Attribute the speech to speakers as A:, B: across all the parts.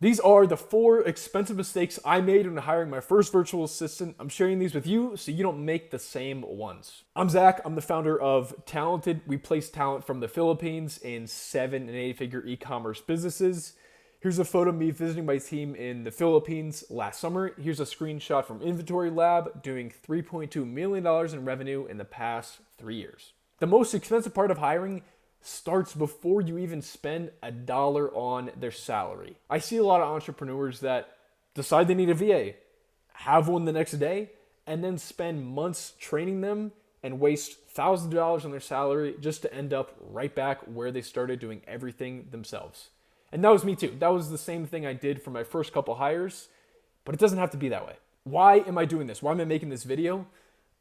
A: These are the 4 expensive mistakes I made when hiring my first virtual assistant. I'm sharing these with you so you don't make the same ones. I'm Zach. I'm the founder of Talented. We place talent from the Philippines in 7 and 8-figure e-commerce businesses. Here's a photo of me visiting my team in the Philippines last summer. Here's a screenshot from Inventory Lab doing $3.2 million in revenue in the past 3 years. The most expensive part of hiring starts before you even spend a dollar on their salary. I see a lot of entrepreneurs that decide they need a VA, have one the next day, and then spend months training them and waste thousands of dollars on their salary just to end up right back where they started doing everything themselves. And that was me too. That was the same thing I did for my first couple hires, but it doesn't have to be that way. Why am I doing this? Why am I making this video?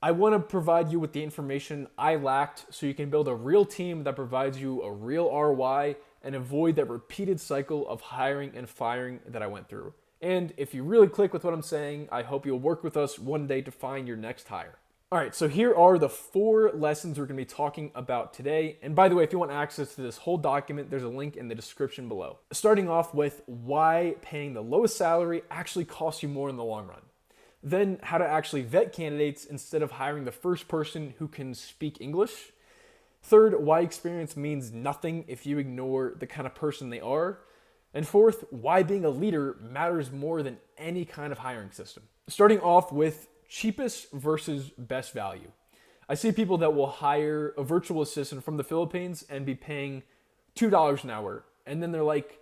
A: I want to provide you with the information I lacked so you can build a real team that provides you a real ROI and avoid that repeated cycle of hiring and firing that I went through. And if you really click with what I'm saying, I hope you'll work with us one day to find your next hire. All right, so here are the 4 lessons we're going to be talking about today. And by the way, if you want access to this whole document, there's a link in the description below. Starting off with why paying the lowest salary actually costs you more in the long run. Then how to actually vet candidates instead of hiring the first person who can speak English. Third, why experience means nothing if you ignore the kind of person they are. And fourth, why being a leader matters more than any kind of hiring system. Starting off with cheapest versus best value. I see people that will hire a virtual assistant from the Philippines and be paying $2 an hour. And then they're like,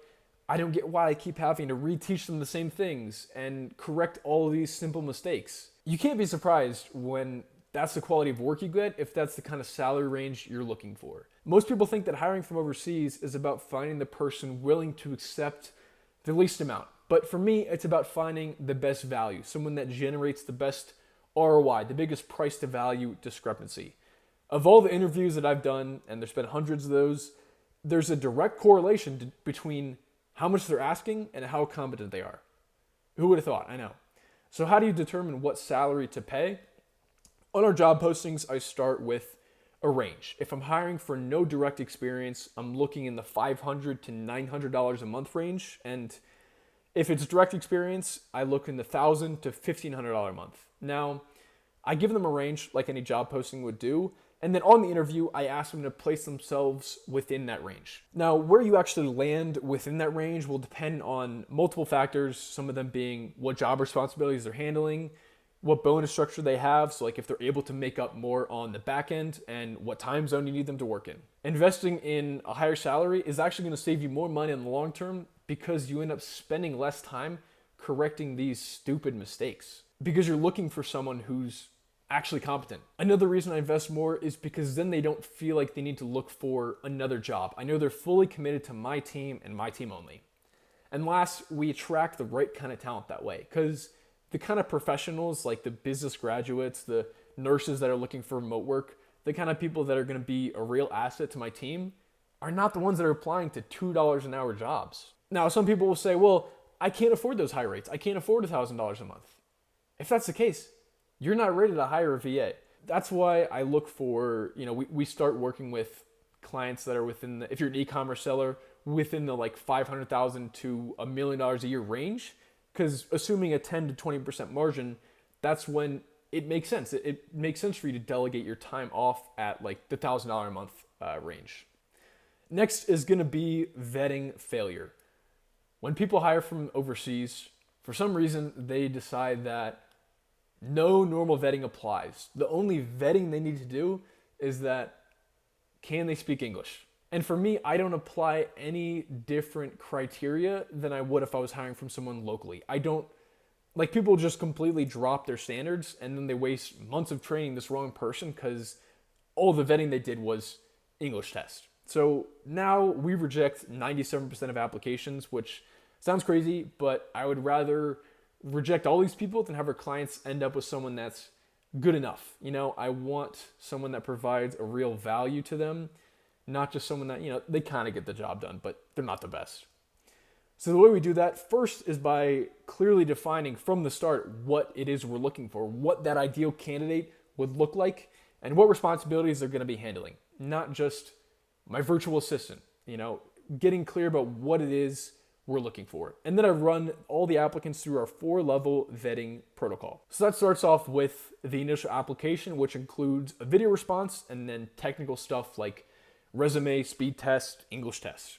A: I don't get why I keep having to reteach them the same things and correct all of these simple mistakes. You can't be surprised when that's the quality of work you get if that's the kind of salary range you're looking for. Most people think that hiring from overseas is about finding the person willing to accept the least amount. But for me, it's about finding the best value, someone that generates the best ROI, the biggest price to value discrepancy. Of all the interviews that I've done, and there's been hundreds of those, there's a direct correlation between how much they're asking and how competent they are. Who would have thought? I know. So how do you determine what salary to pay? On our job postings, I start with a range. If I'm hiring for no direct experience, I'm looking in the $500 to $900 a month range. And if it's direct experience, I look in the $1,000 to $1,500 a month. Now, I give them a range like any job posting would do. And then on the interview, I ask them to place themselves within that range. Now, where you actually land within that range will depend on multiple factors, some of them being what job responsibilities they're handling, what bonus structure they have, so like if they're able to make up more on the back end, and what time zone you need them to work in. Investing in a higher salary is actually going to save you more money in the long term because you end up spending less time correcting these stupid mistakes because you're looking for someone who's actually competent. Another reason I invest more is because then they don't feel like they need to look for another job. I know they're fully committed to my team and my team only. And last, we attract the right kind of talent that way because the kind of professionals like the business graduates, the nurses that are looking for remote work, the kind of people that are going to be a real asset to my team are not the ones that are applying to $2 an hour jobs. Now, some people will say, well, I can't afford those high rates. I can't afford $1,000 a month. If that's the case, you're not ready to hire a VA. That's why I look for, we start working with clients that are within if you're an e-commerce seller, within the like $500,000 to $1 million a year range. Because assuming a 10 to 20% margin, that's when it makes sense. It makes sense for you to delegate your time off at like the $1,000 a month range. Next is going to be vetting failure. When people hire from overseas, for some reason, they decide that no normal vetting applies. The only vetting they need to do is that, can they speak English? And for me, I don't apply any different criteria than I would if I was hiring from someone locally. I don't, like people just completely drop their standards and then they waste months of training this wrong person because all the vetting they did was English test. So now we reject 97% of applications, which sounds crazy, but I would rather reject all these people than have our clients end up with someone that's good enough. I want someone that provides a real value to them, not just someone that, they kind of get the job done, but they're not the best. So the way we do that first is by clearly defining from the start what it is we're looking for, what that ideal candidate would look like, and what responsibilities they're going to be handling. Not just my virtual assistant, getting clear about what it is we're looking for. And then I run all the applicants through our 4-level vetting protocol. So that starts off with the initial application, which includes a video response and then technical stuff like resume, speed test, English test.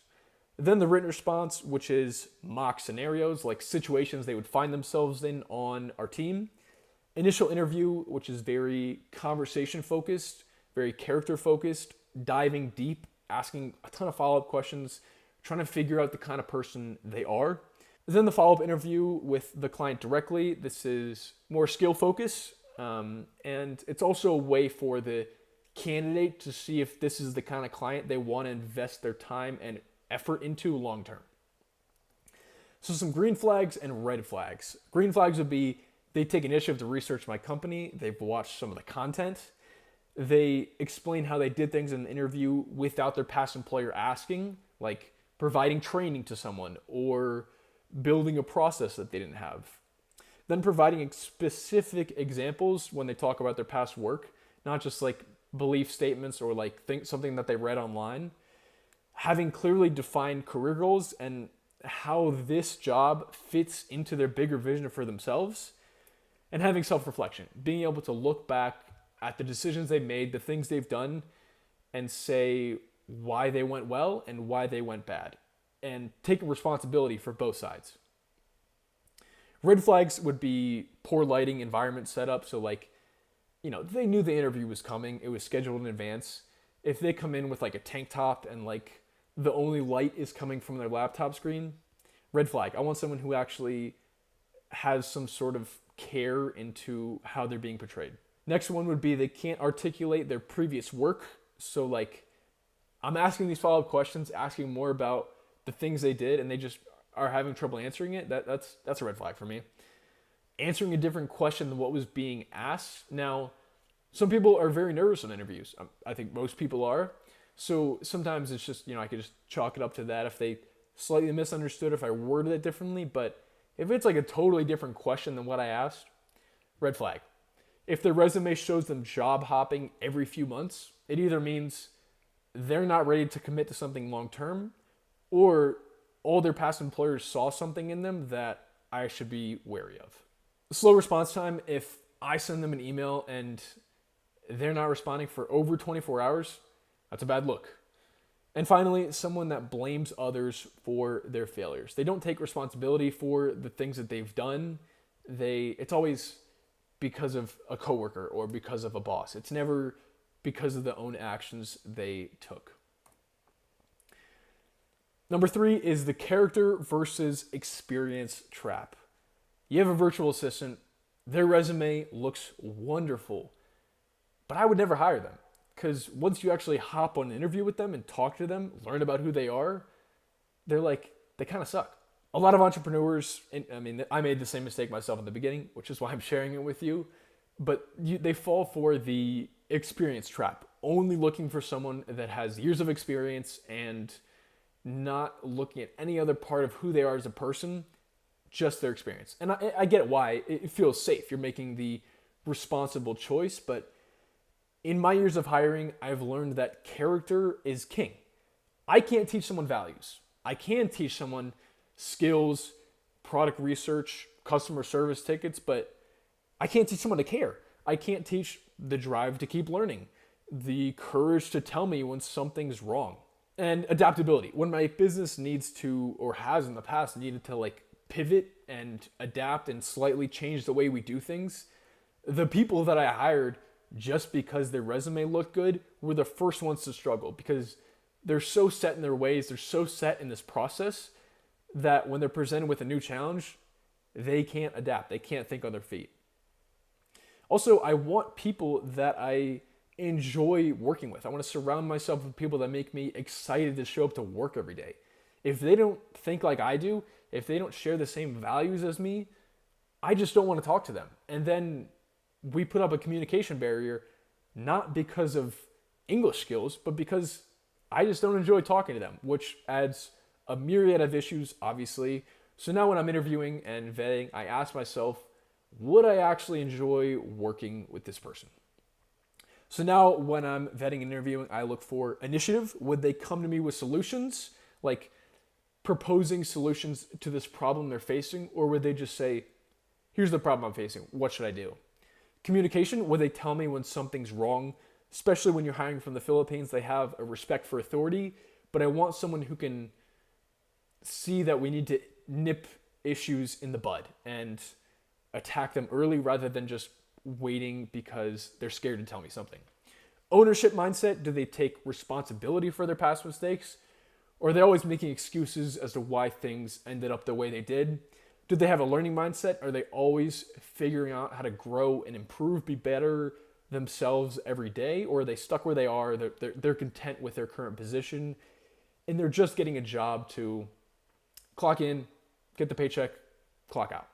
A: Then the written response, which is mock scenarios, like situations they would find themselves in on our team. Initial interview, which is very conversation focused, very character focused, diving deep, asking a ton of follow-up questions, trying to figure out the kind of person they are. Then the follow-up interview with the client directly. This is more skill focused, and it's also a way for the candidate to see if this is the kind of client they want to invest their time and effort into long term. So some green flags and red flags. Green flags would be they take initiative to research my company, they've watched some of the content, they explain how they did things in an interview without their past employer asking, like providing training to someone or building a process that they didn't have. Then providing specific examples when they talk about their past work, not just like belief statements or like something that they read online. Having clearly defined career goals and how this job fits into their bigger vision for themselves, and having self-reflection, being able to look back at the decisions they've made, the things they've done, and say why they went well and why they went bad, and taking responsibility for both sides. Red flags would be poor lighting, environment setup. So like, they knew the interview was coming. It was scheduled in advance. If they come in with like a tank top and like the only light is coming from their laptop screen, red flag. I want someone who actually has some sort of care into how they're being portrayed. Next one would be they can't articulate their previous work. So like, I'm asking these follow-up questions, asking more about the things they did, and they just are having trouble answering it. That's a red flag for me. Answering a different question than what was being asked. Now, some people are very nervous in interviews. I think most people are. So sometimes it's just, I could just chalk it up to that if they slightly misunderstood, if I worded it differently. But if it's like a totally different question than what I asked, red flag. If their resume shows them job hopping every few months, it either means they're not ready to commit to something long term, or all their past employers saw something in them that I should be wary of. Slow response time, if I send them an email and they're not responding for over 24 hours, that's a bad look. And finally, someone that blames others for their failures. They don't take responsibility for the things that they've done. It's always because of a coworker or because of a boss. It's never because of the own actions they took. Number 3 is the character versus experience trap. You have a virtual assistant, their resume looks wonderful, but I would never hire them because once you actually hop on an interview with them and talk to them, learn about who they are, they kind of suck. A lot of entrepreneurs, I made the same mistake myself in the beginning, which is why I'm sharing it with you, but they fall for the experience trap, only looking for someone that has years of experience and not looking at any other part of who they are as a person, just their experience. And I get why. It feels safe. You're making the responsible choice, but in my years of hiring, I've learned that character is king. I can't teach someone values. I can teach someone skills, product research, customer service tickets, but I can't teach someone to care. I can't teach the drive to keep learning, the courage to tell me when something's wrong, and adaptability. When my business needs to, or has in the past, needed to pivot and adapt and slightly change the way we do things, the people that I hired just because their resume looked good were the first ones to struggle because they're so set in their ways, they're so set in this process that when they're presented with a new challenge, they can't adapt, they can't think on their feet. Also, I want people that I enjoy working with. I want to surround myself with people that make me excited to show up to work every day. If they don't think like I do, if they don't share the same values as me, I just don't want to talk to them. And then we put up a communication barrier, not because of English skills, but because I just don't enjoy talking to them, which adds a myriad of issues, obviously. So now when I'm interviewing and vetting, I ask myself, would I actually enjoy working with this person? So now when I'm vetting and interviewing, I look for initiative. Would they come to me with solutions? Like proposing solutions to this problem they're facing, or would they just say, here's the problem I'm facing, what should I do? Communication, would they tell me when something's wrong? Especially when you're hiring from the Philippines, they have a respect for authority, but I want someone who can see that we need to nip issues in the bud and attack them early rather than just waiting because they're scared to tell me something. Ownership mindset, do they take responsibility for their past mistakes? Or are they always making excuses as to why things ended up the way they did? Do they have a learning mindset? Are they always figuring out how to grow and improve, be better themselves every day? Or are they stuck where they are, they're content with their current position, and they're just getting a job to clock in, get the paycheck, clock out?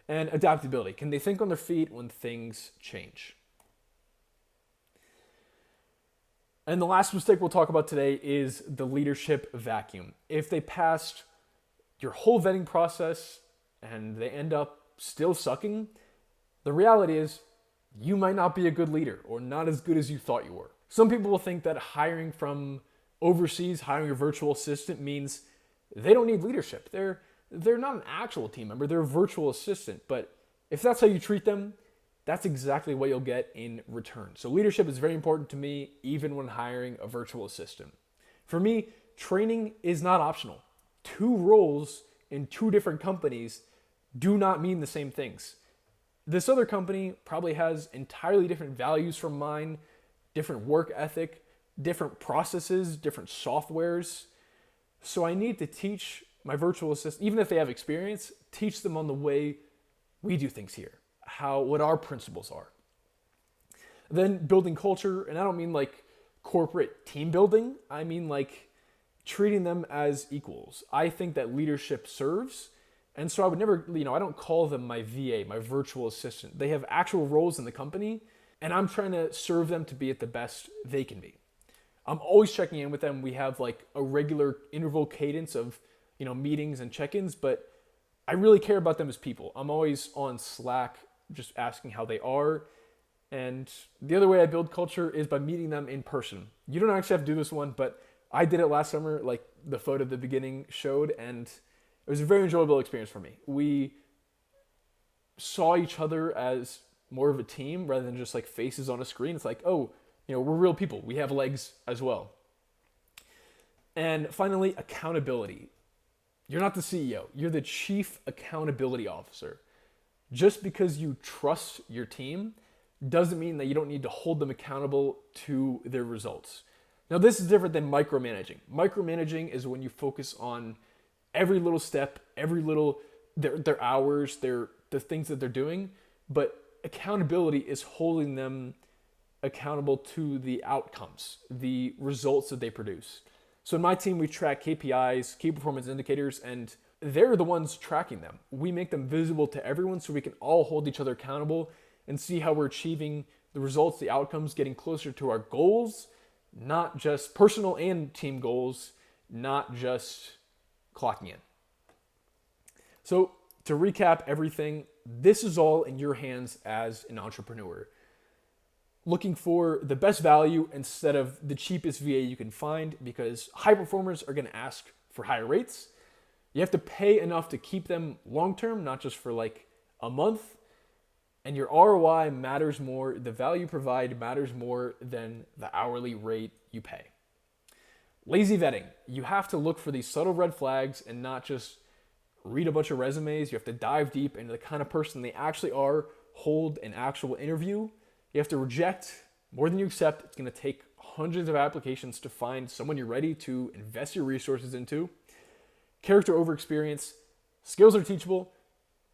A: And adaptability, can they think on their feet when things change? And the last mistake we'll talk about today is the leadership vacuum. If they passed your whole vetting process and they end up still sucking, the reality is you might not be a good leader or not as good as you thought you were. Some people will think that hiring from overseas, hiring a virtual assistant means they don't need leadership. They're not an actual team member, they're a virtual assistant. But if that's how you treat them, that's exactly what you'll get in return. So leadership is very important to me, even when hiring a virtual assistant. For me, training is not optional. 2 roles in 2 different companies do not mean the same things. This other company probably has entirely different values from mine, different work ethic, different processes, different softwares. So I need to teach my virtual assistant, even if they have experience, teach them on the way we do things here, what our principles are. Then building culture, and I don't mean like corporate team building, I mean like treating them as equals. I think that leadership serves, and so I would never, I don't call them my VA, my virtual assistant. They have actual roles in the company, and I'm trying to serve them to be at the best they can be. I'm always checking in with them. We have like a regular interval cadence of, meetings and check-ins, but I really care about them as people. I'm always on Slack just asking how they are. And the other way I build culture is by meeting them in person. You don't actually have to do this one, but I did it last summer, like the photo at the beginning showed, and it was a very enjoyable experience for me. We saw each other as more of a team rather than just like faces on a screen. It's like, oh, we're real people. We have legs as well. And finally, accountability. You're not the CEO. You're the Chief Accountability Officer. Just because you trust your team doesn't mean that you don't need to hold them accountable to their results. Now, this is different than micromanaging. Micromanaging is when you focus on every little step, every little, their hours, the things that they're doing, but accountability is holding them accountable to the outcomes, the results that they produce. So in my team, we track KPIs, key performance indicators, and they're the ones tracking them. We make them visible to everyone so we can all hold each other accountable and see how we're achieving the results, the outcomes, getting closer to our goals, not just personal and team goals, not just clocking in. So to recap everything, this is all in your hands as an entrepreneur. Looking for the best value instead of the cheapest VA you can find, because high performers are going to ask for higher rates. You have to pay enough to keep them long-term, not just for like a month. And your ROI matters more. The value provided matters more than the hourly rate you pay. Lazy vetting. You have to look for these subtle red flags and not just read a bunch of resumes. You have to dive deep into the kind of person they actually are, hold an actual interview. You have to reject more than you accept. It's going to take hundreds of applications to find someone you're ready to invest your resources into. Character over experience. Skills are teachable.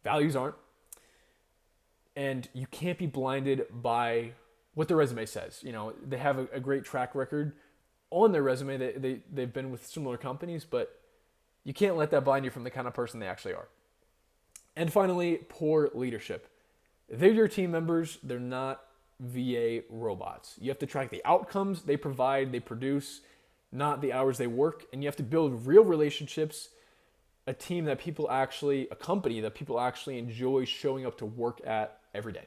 A: Values aren't. And you can't be blinded by what their resume says. They have a great track record on their resume. They've been with similar companies, but you can't let that blind you from the kind of person they actually are. And finally, poor leadership. They're your team members. They're not VA robots. You have to track the outcomes they provide, they produce, not the hours they work. And you have to build real relationships, a company that people actually enjoy showing up to work at every day.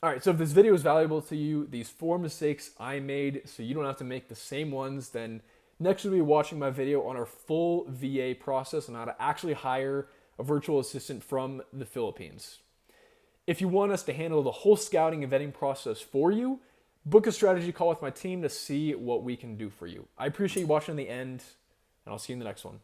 A: All right, so if this video is valuable to you, these 4 mistakes I made so you don't have to make the same ones, then Next, we'll be watching my video on our full VA process on how to actually hire a virtual assistant from the Philippines. If you want us to handle the whole scouting and vetting process for you, book a strategy call with my team to see what we can do for you. I appreciate you watching to the end, and I'll see you in the next one.